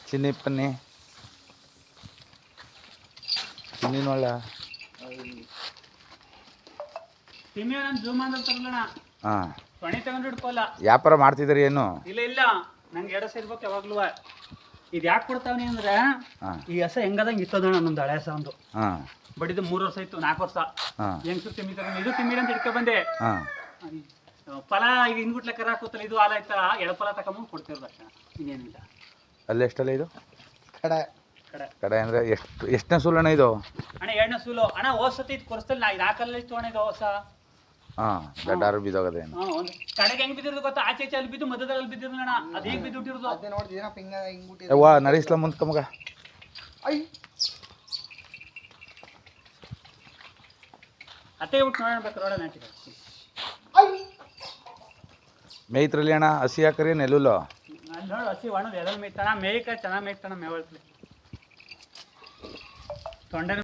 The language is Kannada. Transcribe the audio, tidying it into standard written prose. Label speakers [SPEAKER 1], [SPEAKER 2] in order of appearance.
[SPEAKER 1] ಚಿನ್ನಿ ಪನ್ನಿ ಚಿನ್ನಿನೊಳ್ಳ
[SPEAKER 2] ತಿಮ್ಮಿ ನಾನು ಜೂಮ್ ಅಂದ್ರೆ ತರಲಣ
[SPEAKER 1] ಹಾಂ
[SPEAKER 2] ತೊಣಿ ತಗೊಂಡು ಹಿಡ್ಕೋಲ್ಲ
[SPEAKER 1] ವ್ಯಾಪಾರ ಮಾಡ್ತಿದ್ದೀರಿ ಏನು?
[SPEAKER 2] ಇಲ್ಲ ಇಲ್ಲ ನಂಗೆ ಎರಡು ಸೇರ್ಬೇಕು ಯಾವಾಗ್ಲೂ. ಇದು ಯಾಕೆ ಕೊಡ್ತಾವನಿ ಅಂದ್ರೆ
[SPEAKER 1] ಹಾಂ
[SPEAKER 2] ಈ ಹಸ ಹೆಂಗದಂಗೆ ಇತ್ತದಣ್ಣ ನನ್ನೊಂದು ಹಳೆ ಹಸ ಒಂದು
[SPEAKER 1] ಹಾಂ
[SPEAKER 2] ಬಟ್ ಇದು 3 ವರ್ಷ ಇತ್ತು 4 ವರ್ಷ
[SPEAKER 1] ಹಾಂ
[SPEAKER 2] ಹೆಂಗ್ಸು ತಿಮ್ಮಿ ತಗೊಂಡು ಇದು ತಿಮ್ಮಿರ ಅಂತ ಹಿಡ್ಕೊ ಬಂದೆ.
[SPEAKER 1] ಹಾಂ
[SPEAKER 2] ಫಲ ಈಗ ಇನ್ಬಿಟ್ಲೆ ಕರ ಹಾಕೋತಲ್ಲ ಇದು ಹಾಲು ಆಯ್ತಾ ಎಳಫಲ ತಗೊಂಡು ಕೊಡ್ತಿರ್ದಕ್ಕ ಇನ್ನೇನಿಲ್ಲ.
[SPEAKER 1] ಅಲ್ಲಿ ಎಷ್ಟಲ್ಲ ಇದು
[SPEAKER 2] ಕಡೆ
[SPEAKER 1] ಕಡೆ ಅಂದರೆ ಎಷ್ಟನೇ ಸೂಲಣ್ಣ ಇದು?
[SPEAKER 2] ಅಣ್ಣ 2ನೇ ಸೂಲು ಅಣ್ಣ ಹೋಸತಿ ಇದು ಕೊಡಿಸ್ತಲ್ಲ ನಾ 4 ಇತ್ತು ಅಣ್ಣ ಇದು ಹೊಸ.
[SPEAKER 1] ಹಾಂ ದಡ್ಡಾರು ಬಿದ್ದೋಗದೇನು?
[SPEAKER 2] ಹ್ಞೂ ಒಂದು ಕಡೆಗೆ ಹೆಂಗ್ ಬಿದ್ದಿರೋದು ಗೊತ್ತಾ? ಆಚೆ ಅಲ್ಲಿ ಬಿದ್ದು ಮಧ್ಯದಲ್ಲಿ ಬಿದ್ದಿರೋದು ಅಣ್ಣ ಅದು ಹೇಗೆ ಬಿದ್ದುಟ್ಟಿರೋದು
[SPEAKER 1] ವಾ ನಡೆಸ್ಲ ಮುಂದ್ಕಮಗ
[SPEAKER 2] ಅತ್ತೆ ಬಿಟ್ಟು ನೋಡೋಣ ಬೇಕು ನೋಡೋಣ ಅಂತಿದೆ.
[SPEAKER 1] ಮೇಯ್ತ್ರಲ್ಲಿ ಅಣ್ಣ ಹಸಿ ಹಾಕರಿ ನೆಲ್ಲುಲ್ಲ
[SPEAKER 2] ಅಲ್ಲಿ ನೋಡು ಹಸಿ ಒಣದು ಎದಲ್ಲಿ ಮೇಯ್ತಾನ ಮೇಯ್ಕ ಚೆನ್ನಾಗಿ ಮೇಯ್ತಾನ ಮೇವಳ್ತಿ ತೊಂಡೆ